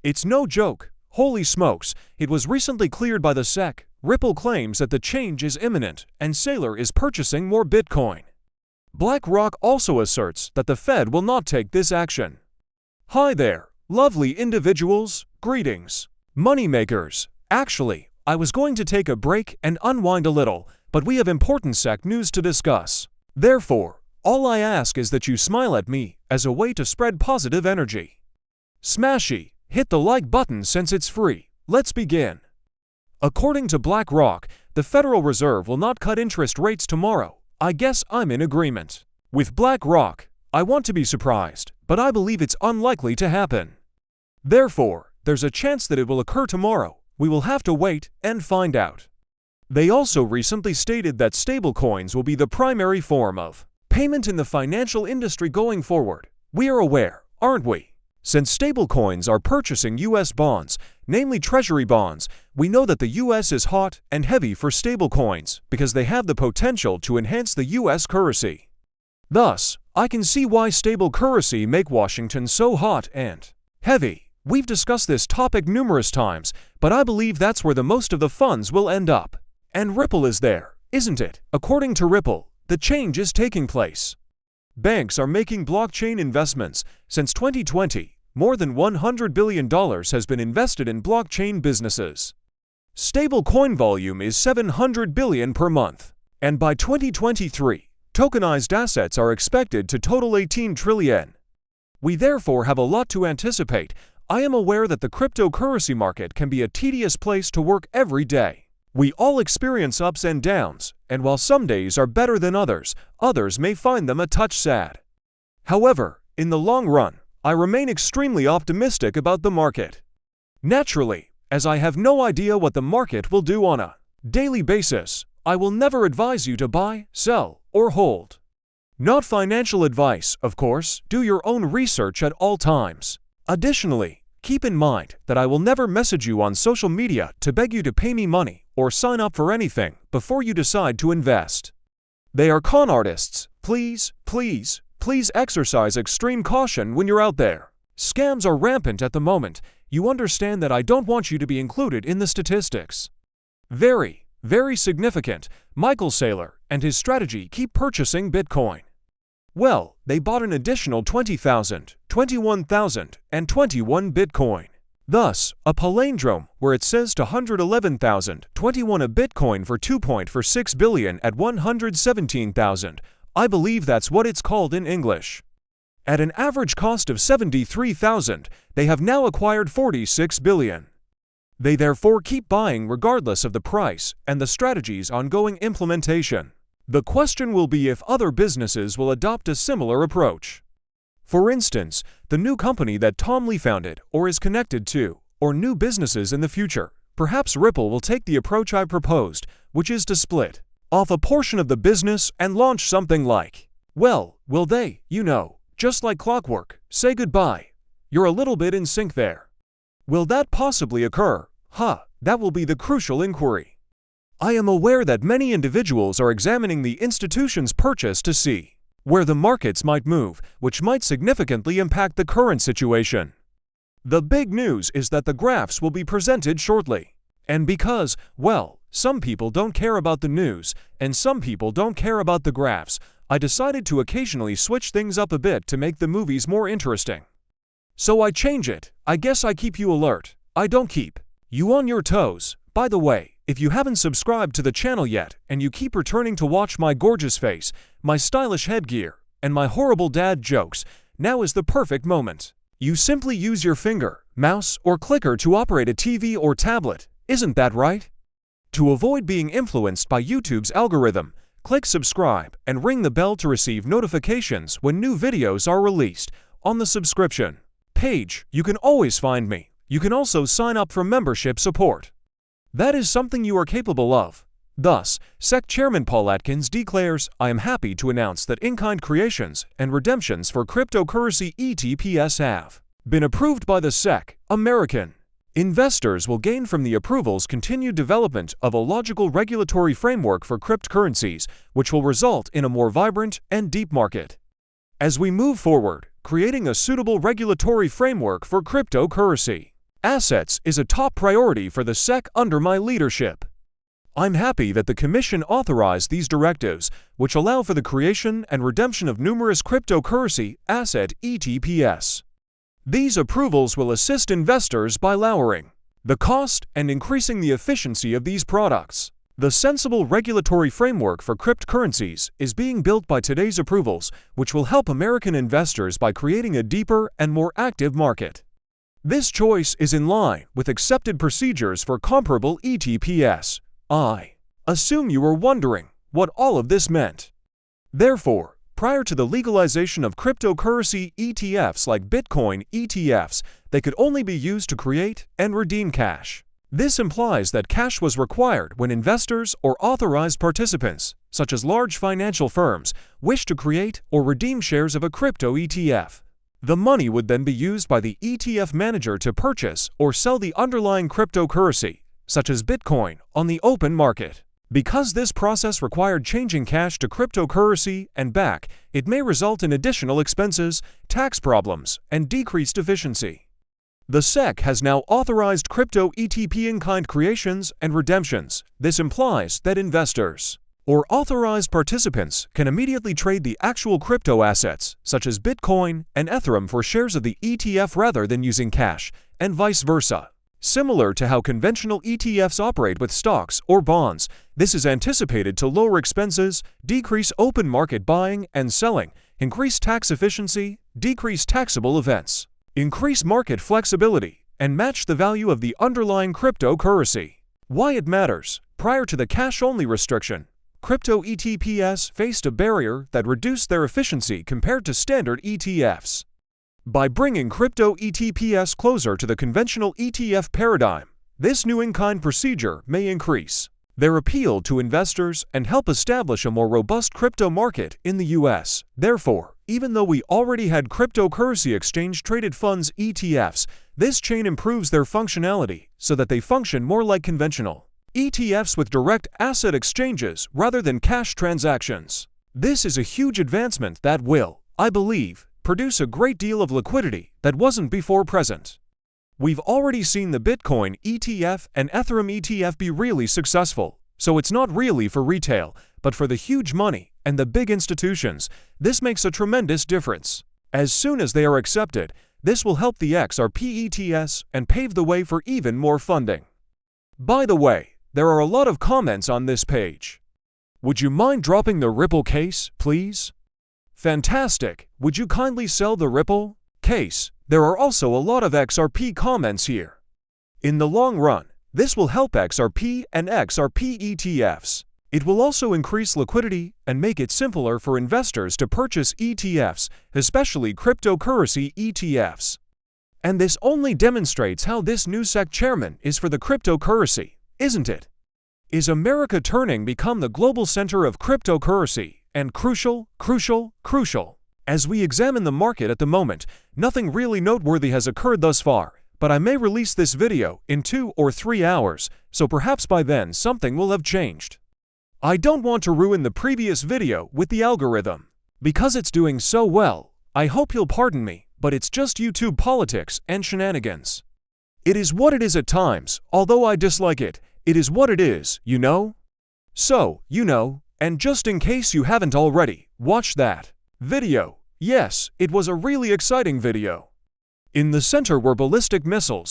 It's no joke. Holy smokes, it was recently cleared by the SEC. Ripple claims that the change is imminent and Saylor is purchasing more Bitcoin. BlackRock also asserts that the Fed will not take this action. Hi there, lovely individuals, greetings, moneymakers. Actually, I was going to take a break and unwind a little, but we have important SEC news to discuss. Therefore, all I ask is that you smile at me as a way to spread positive energy. Smashy, hit the like button since it's free. Let's begin. According to BlackRock, the Federal Reserve will not cut interest rates tomorrow. I guess I'm in agreement. With BlackRock, I want to be surprised, but I believe it's unlikely to happen. Therefore, there's a chance that it will occur tomorrow. We will have to wait and find out. They also recently stated that stablecoins will be the primary form of payment in the financial industry going forward. We are aware, aren't we? Since stablecoins are purchasing U.S. bonds, namely Treasury bonds, we know that the U.S. is hot and heavy for stablecoins because they have the potential to enhance the U.S. currency. Thus, I can see why stable currency make Washington so hot and heavy. We've discussed this topic numerous times, but I believe that's where the most of the funds will end up. And Ripple is there, isn't it? According to Ripple, the change is taking place. Banks are making blockchain investments. Since 2020, more than $100 billion has been invested in blockchain businesses. Stablecoin volume is $700 billion per month. And by 2023, tokenized assets are expected to total 18 trillion. We therefore have a lot to anticipate. I am aware that the cryptocurrency market can be a tedious place to work every day. We all experience ups and downs, and while some days are better than others, others may find them a touch sad. However, in the long run, I remain extremely optimistic about the market. Naturally, as I have no idea what the market will do on a daily basis, I will never advise you to buy, sell, or hold. Not financial advice, of course. Do your own research at all times. Additionally, keep in mind that I will never message you on social media to beg you to pay me money or sign up for anything before you decide to invest. They are con artists. Please, please, please exercise extreme caution when you're out there. Scams are rampant at the moment. You understand that I don't want you to be included in the statistics. Very, very significant. Michael Saylor and his strategy keep purchasing Bitcoin. Well, they bought an additional 20,000, 21,000, and 21 Bitcoin. Thus, a palindrome where it says to 111,000, 21 a Bitcoin for 2.46 billion at 117,000. I believe that's what it's called in English. At an average cost of 73,000, they have now acquired 46 billion. They therefore keep buying regardless of the price and the strategy's ongoing implementation. The question will be if other businesses will adopt a similar approach. For instance, the new company that Tom Lee founded or is connected to, or new businesses in the future. Perhaps Ripple will take the approach I proposed, which is to split off a portion of the business and launch something like, well, will they, just like clockwork, say goodbye? You're a little bit in sync there. Will that possibly occur? That will be the crucial inquiry. I am aware that many individuals are examining the institution's purchase to see where the markets might move, which might significantly impact the current situation. The big news is that the graphs will be presented shortly. And because, well, some people don't care about the news, and some people don't care about the graphs, I decided to occasionally switch things up a bit to make the movies more interesting. So I change it. I guess I keep you alert. I don't keep you on your toes. By the way, if you haven't subscribed to the channel yet, and you keep returning to watch my gorgeous face, my stylish headgear, and my horrible dad jokes, now is the perfect moment. You simply use your finger, mouse, or clicker to operate a TV or tablet, isn't that right? To avoid being influenced by YouTube's algorithm, click subscribe and ring the bell to receive notifications when new videos are released. On the subscription page, you can always find me. You can also sign up for membership support. That is something you are capable of. Thus, SEC Chairman Paul Atkins declares, I am happy to announce that in-kind creations and redemptions for cryptocurrency ETPs have been approved by the SEC. American investors will gain from the approval's continued development of a logical regulatory framework for cryptocurrencies, which will result in a more vibrant and deep market. As we move forward, creating a suitable regulatory framework for cryptocurrency assets is a top priority for the SEC under my leadership. I'm happy that the Commission authorized these directives, which allow for the creation and redemption of numerous cryptocurrency asset ETPs. These approvals will assist investors by lowering the cost and increasing the efficiency of these products. The sensible regulatory framework for cryptocurrencies is being built by today's approvals, which will help American investors by creating a deeper and more active market. This choice is in line with accepted procedures for comparable ETPs. I assume you were wondering what all of this meant. Therefore, prior to the legalization of cryptocurrency ETFs like Bitcoin ETFs, they could only be used to create and redeem cash. This implies that cash was required when investors or authorized participants, such as large financial firms, wish to create or redeem shares of a crypto ETF. The money would then be used by the ETF manager to purchase or sell the underlying cryptocurrency, such as Bitcoin, on the open market. Because this process required changing cash to cryptocurrency and back, it may result in additional expenses, tax problems, and decreased efficiency. The SEC has now authorized crypto ETP in-kind creations and redemptions. This implies that investors or authorized participants can immediately trade the actual crypto assets, such as Bitcoin and Ethereum, for shares of the ETF rather than using cash, and vice versa. Similar to how conventional ETFs operate with stocks or bonds, this is anticipated to lower expenses, decrease open market buying and selling, increase tax efficiency, decrease taxable events, increase market flexibility, and match the value of the underlying cryptocurrency. Why it matters. Prior to the cash-only restriction, crypto ETPs faced a barrier that reduced their efficiency compared to standard ETFs. By bringing crypto ETPs closer to the conventional ETF paradigm, this new in-kind procedure may increase their appeal to investors and help establish a more robust crypto market in the US. Therefore, even though we already had cryptocurrency exchange-traded funds ETFs, this chain improves their functionality so that they function more like conventional ETFs with direct asset exchanges rather than cash transactions. This is a huge advancement that will, I believe, produce a great deal of liquidity that wasn't before present. We've already seen the Bitcoin ETF and Ethereum ETF be really successful, so it's not really for retail, but for the huge money and the big institutions. This makes a tremendous difference. As soon as they are accepted, this will help the XRP ETS and pave the way for even more funding. By the way, there are a lot of comments on this page. Would you mind dropping the Ripple case, please? Fantastic! Would you kindly sell the Ripple case? There are also a lot of XRP comments here. In the long run, this will help XRP and XRP ETFs. It will also increase liquidity and make it simpler for investors to purchase ETFs, especially cryptocurrency ETFs. And this only demonstrates how this new SEC chairman is for the cryptocurrency, isn't it? Is America turning become the global center of cryptocurrency? And crucial. As we examine the market at the moment, nothing really noteworthy has occurred thus far, but I may release this video in 2 or 3 hours, so perhaps by then something will have changed. I don't want to ruin the previous video with the algorithm. Because it's doing so well, I hope you'll pardon me, but it's just YouTube politics and shenanigans. It is what it is at times, although I dislike it, it is what it is, you know? So, you know, and just in case you haven't already, watch that video. Yes, it was a really exciting video. In the center were ballistic missiles,